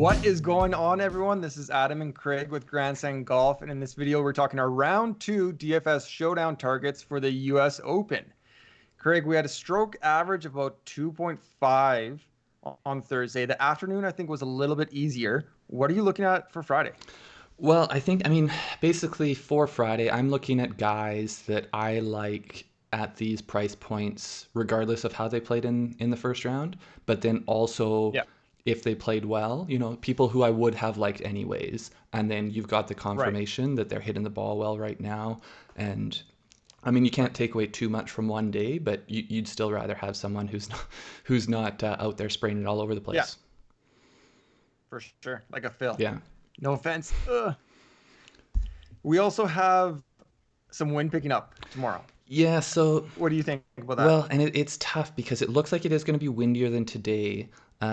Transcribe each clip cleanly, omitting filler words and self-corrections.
What is going on, everyone? This is Adam and Craig with Grandstand Golf, and in this video, we're talking our round 2 DFS Showdown targets for the U.S. Open. Craig, we had a stroke average of about 2.5 on Thursday. The afternoon, I think, was a little bit easier. What are you looking at for Friday? Well, basically for Friday, I'm looking at guys that I like at these price points, regardless of how they played in the first round. But then also, Yeah, if they played well, people who I would have liked anyways. And then you've got the right, confirmation that they're hitting the ball well right now. And you right. can't take away too much from one day, but you'd still rather have someone who's not out there spraying it all over the Yeah, place. for sure. Like a Phil. Yeah. No offense. Ugh. We also have some wind picking up tomorrow. Yeah, so What do you think about that? Well, and it's tough because it looks like it is going to be windier than today.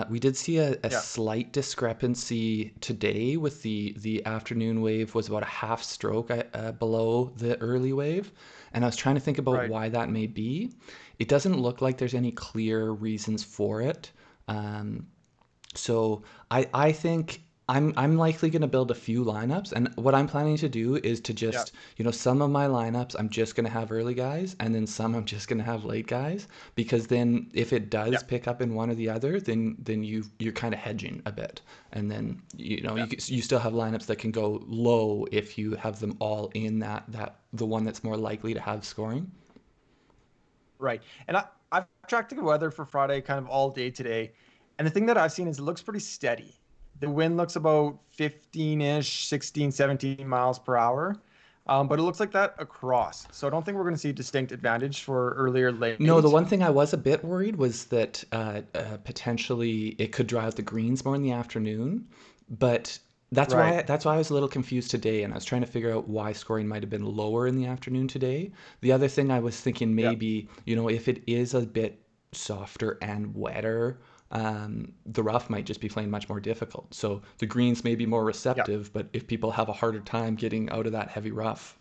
We did see a Yeah, slight discrepancy today with the afternoon wave was about a half stroke below the early wave. And I was trying to think about right. why that may be. It doesn't look like there's any clear reasons for it. Um, so I think I'm likely going to build a few lineups, and what I'm planning to do is to Yeah, just some of my lineups I'm just going to have early guys, and then some I'm just going to have late guys, because then if it yeah, does pick up in one or the other, then you're kind of hedging a bit, and then yeah. you still have lineups that can go low if you have them all in that the one that's more likely to have scoring. Right. And I've tracked the weather for Friday kind of all day today. And the thing that I've seen is it looks pretty steady. The wind looks about 15-ish, 16, 17 miles per hour. But it looks like that across. So I don't think we're going to see a distinct advantage for earlier No, the late. one thing I was a bit worried was that potentially it could dry out the greens more in the afternoon, but Right. that's why I was a little confused today, and I was trying to figure out why scoring might have been lower in the afternoon today. The other thing I was thinking Yeah. maybe, if it is a bit softer and wetter, the rough might just be playing much more difficult. So the greens may be more Yeah. receptive, but if people have a harder time getting out of that heavy rough,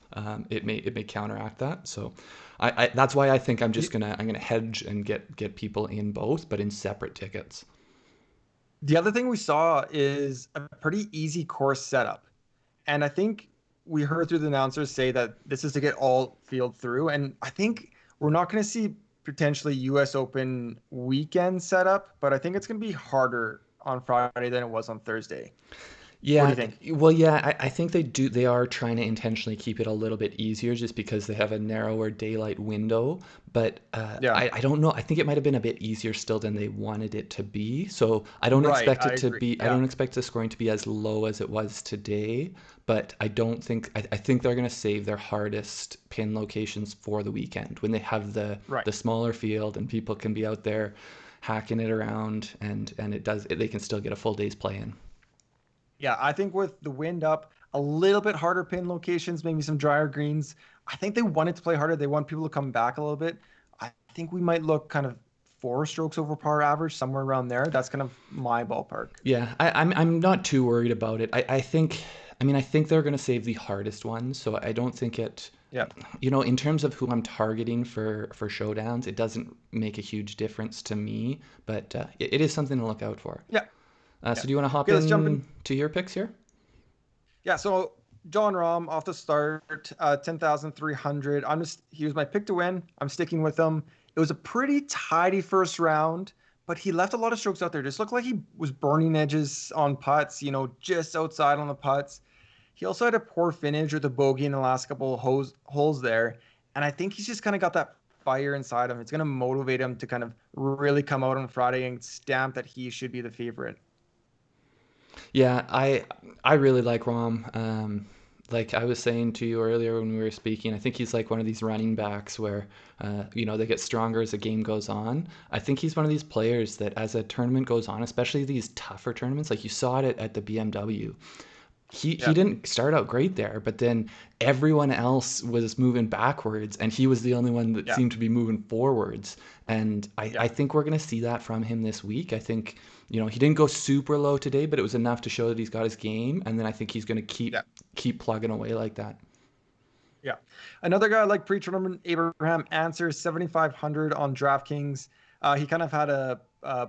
it may counteract that. So that's why I think The, I'm gonna hedge and get people in both, but in separate tickets. the other thing we saw is a pretty easy course setup. And I think we heard through the announcers say that this is to get all field through. And I think we're not going to see potentially US Open weekend setup, but I think it's going to be harder on Friday than it was on Thursday. What do you Yeah, think? well, yeah, I think they are trying to intentionally keep it a little bit easier just because they have a narrower daylight window. But Yeah, I don't know. I think it might have been a bit easier still than they wanted it to be. So right. I agree. I Yeah, don't expect the scoring to be as low as it was today. But I think they're going to save their hardest pin locations for the weekend when they have right. the smaller field and people can be out there hacking it around, and they can still get a full day's play in. Yeah, I think with the wind up, a little bit harder pin locations, maybe some drier greens. I think they wanted to play harder. They want people to come back a little bit. I think we might look kind of 4 strokes over par average, somewhere around there. That's kind of my ballpark. Yeah, I'm not too worried about it. I think they're going to save the hardest ones, so I don't think it. Yeah. In terms of who I'm targeting for showdowns, it doesn't make a huge difference to me, but it is something to look out for. Yeah. So Yeah. do you want to hop Okay, let's jump in. in to your picks here? Yeah, so Jon Rahm off the start, 10,300. He was my pick to win. I'm sticking with him. It was a pretty tidy first round, but he left a lot of strokes out there. Just looked like he was burning edges on putts, just outside on the putts. He also had a poor finish with a bogey in the last couple of holes there. And I think he's just kind of got that fire inside him. It's going to motivate him to kind of really come out on Friday and stamp that he should be the favorite. Yeah, I really like Rom. Like I was saying to you earlier when we were speaking, I think he's like one of these running backs where, they get stronger as the game goes on. I think he's one of these players that as a tournament goes on, especially these tougher tournaments, like you saw it at the BMW, he Yeah. didn't start out great there, but then everyone else was moving backwards, and he was the only one that Yeah. seemed to be moving forwards. And Yeah. I think we're going to see that from him this week. I think, he didn't go super low today, but it was enough to show that he's got his game, and then I think he's going to Yeah. keep plugging away like that. Yeah. Another guy like pre-tournament, Abraham answers 7,500 on DraftKings. He kind of had a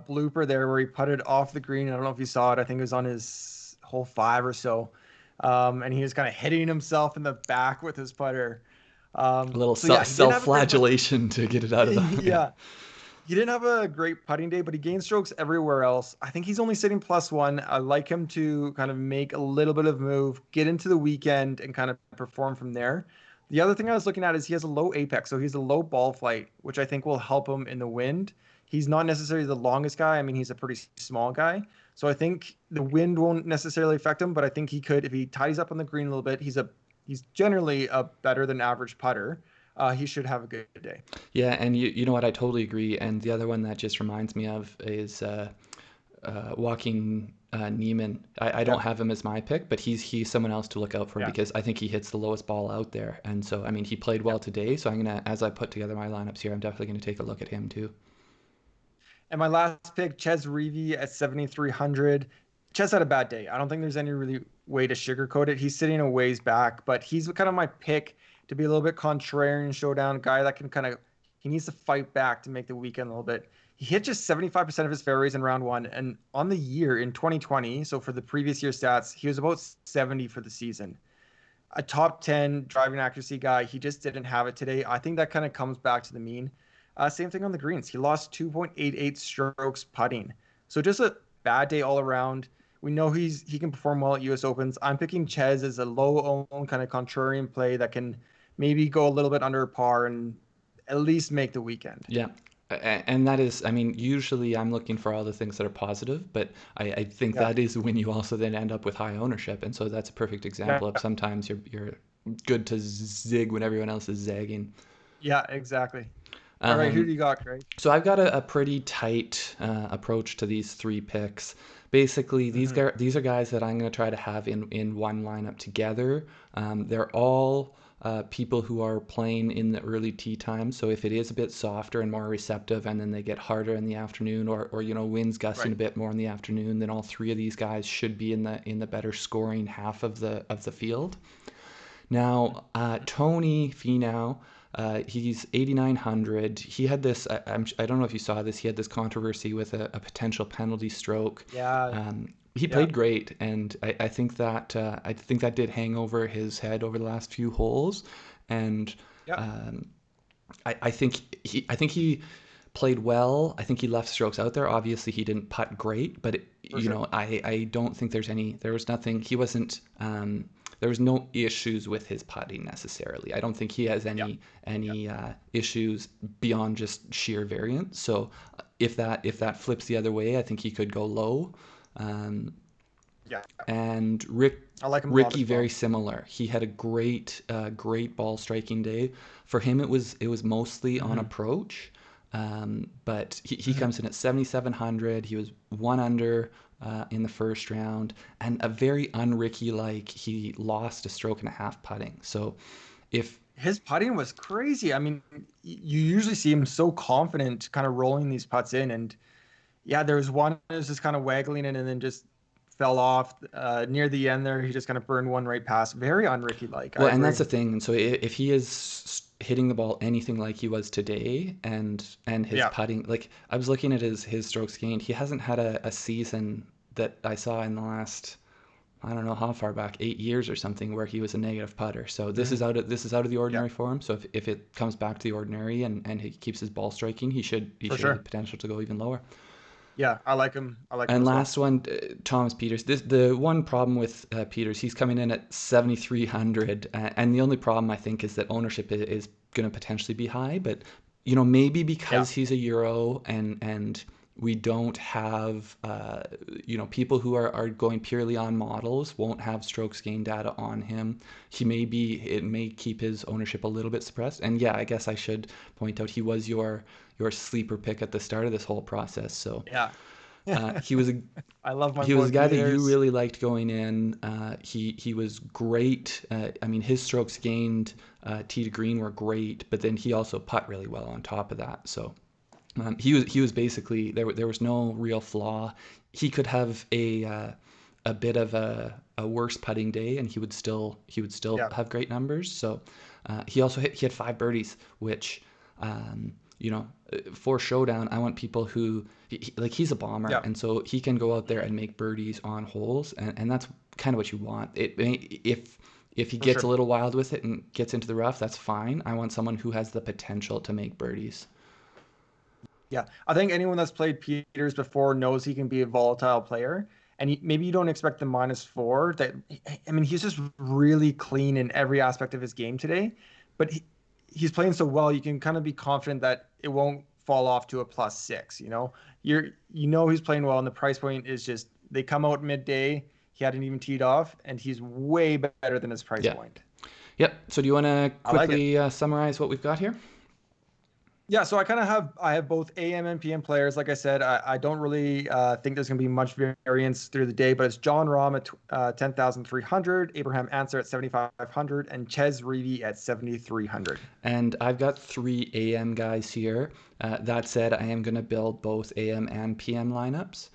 blooper there where he putted off the green. I don't know if you saw it. I think it was on his hole 5 or so. And he was kind of hitting himself in the back with his putter. A little So yeah, he didn't have a great putt. self-flagellation to get it out of the yeah. Yeah, he didn't have a great putting day, but he gained strokes everywhere else. I think he's only sitting +1. I like him to kind of make a little bit of move, get into the weekend, and kind of perform from there. The other thing I was looking at is he has a low apex, so he's a low ball flight, which I think will help him in the wind. He's not necessarily the longest guy. I mean, he's a pretty small guy. So I think the wind won't necessarily affect him, but I think he could if he ties up on the green a little bit. He's generally a better than average putter. He should have a good day. Yeah, and you know what? I totally agree. And the other one that just reminds me of is Joaquin Neiman. I Yeah, don't have him as my pick, but he's someone else to look out for yeah, because I think he hits the lowest ball out there. And so, I mean, he played yeah. well today. So I'm gonna, as I put together my lineups here, I'm definitely gonna take a look at him too. And my last pick, Ches Reavie at 7,300. Ches had a bad day. I don't think there's any really way to sugarcoat it. He's sitting a ways back, but he's kind of my pick to be a little bit contrarian showdown guy that can kind of he needs to fight back to make the weekend a little bit. He hit just 75% of his fairways in round one, and on the year in 2020, so for the previous year stats, he was about 70 for the season. A top 10 driving accuracy guy. He just didn't have it today. I think that kind of comes back to the mean. Same thing on the greens. He lost 2.88 strokes putting. So just a bad day all around. We know he can perform well at US Opens. I'm picking Ches as a low owned kind of contrarian play that can maybe go a little bit under par and at least make the weekend. Yeah. And that is, I mean, usually I'm looking for all the things that are positive, but I think Yeah. that is when you also then end up with high ownership. And so that's a perfect Yeah. example of sometimes you're good to zig when everyone else is zagging. Yeah, exactly. All right, who Um, do you got, Craig? so I've got a pretty tight approach to these three picks. Basically, Hmm. these are guys that I'm going to try to have in one lineup together. They're all people who are playing in the early tee time. So if it is a bit softer and more receptive, and then they get harder in the afternoon, or you know winds gusting Right. a bit more in the afternoon, then all three of these guys should be in the better scoring half of the field. Now, Tony Finau, he's 8,900. He had this, I don't know if you saw this, he had this controversy with a potential penalty stroke. Yeah. He Yeah. played great, and I think that did hang over his head over the last few holes, and Yeah. um, I think he played well. I think he left strokes out there. Obviously, he didn't putt great, but For you sure. know, I don't think there was nothing. He wasn't. There was no issues with his putting necessarily. I don't think he has Yeah. Yeah. any issues beyond just sheer variance. So if that flips the other way, I think he could go low. Um, Yeah. and I like him a lot Ricky as very well. similar. He had a great ball striking day. For him, it was mostly on Hmm. approach, but he Hmm. comes in at 7,700. He was one under in the first round, and a very un-Ricky like he lost a stroke and a half putting. So if His putting was crazy. I mean, you usually see him so confident, kind of rolling these putts in, and yeah, there was one that was just kind of waggling it and then just fell off near the end there. He just kind of burned one right past. Very unricky like. I Well, and that's agree. the thing. And so if he is hitting the ball anything like he was today, and his Yeah. putting, like I was looking at his strokes gained, he hasn't had a season that I saw in the last I don't know how far back, 8 years or something, where he was a negative putter. So Hmm. this is out of the Yeah, ordinary for him. So if it comes back to the ordinary and he keeps his ball striking, he for should have the sure. potential to go even lower. Yeah, I like him. I like him And as well. last one, Thomas Peters. The one problem with Peters, he's coming in at 7,300, and the only problem I think is that ownership is going to potentially be high. But you know, maybe Yeah. because he's a Euro and we don't have you know people who are going purely on models won't have strokes gain data on him. It may keep his ownership a little bit suppressed. And yeah, I guess I should point out he was your sleeper pick at the start of this whole process. So. Yeah. Uh, he was a I love my he was boy a guy that you Peters. really liked going in. He was great. I mean, his strokes gained tee to green were great, but then he also putt really well on top of that. So he was basically there was no real flaw. He could have a bit of a worse putting day, and he would still Yeah. have great numbers. So he had 5 birdies, which um, for Showdown, I want people who like he's a bomber, Yeah, and so he can go out there and make birdies on holes, and that's kind of what you want. If he for gets a sure. little wild with it and gets into the rough, that's fine. I want someone who has the potential to make birdies. Yeah, I think anyone that's played Peters before knows he can be a volatile player, and maybe you don't expect the -4. That I mean, he's just really clean in every aspect of his game today, but he's playing so well, you can kind of be confident that it won't fall off to a +6. He's playing well, and the price point is just they come out midday. He hadn't even teed off, and he's way better than his price Yeah. point. Yep. So do you want to I like it. quickly summarize what we've got here? Yeah, so I have both AM and PM players. Like I said, I don't really think there's going to be much variance through the day, but it's Jon Rahm at 10,300, Abraham Answer at 7,500, and Ches Reavie at 7,300. And I've got 3 AM guys here. That said, I am going to build both AM and PM lineups.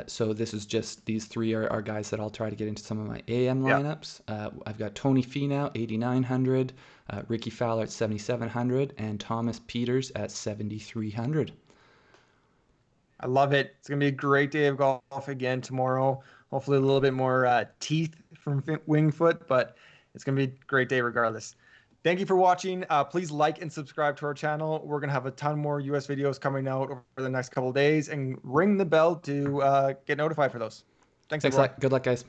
So this is just these 3 are guys that I'll try to get into some of my AM Yeah, lineups. I've got Tony Finau 8,900, Rickie Fowler at 7,700, and Thomas Peters at 7,300. I love it. It's going to be a great day of golf again tomorrow. Hopefully, a little bit more teeth from Winged Foot, but it's going to be a great day regardless. Thank you for watching. Please like and subscribe to our channel. We're going to have a ton more US videos coming out over the next couple of days, and ring the bell to get notified for those. Thanks, Thanks a everyone. lot. Good luck, guys.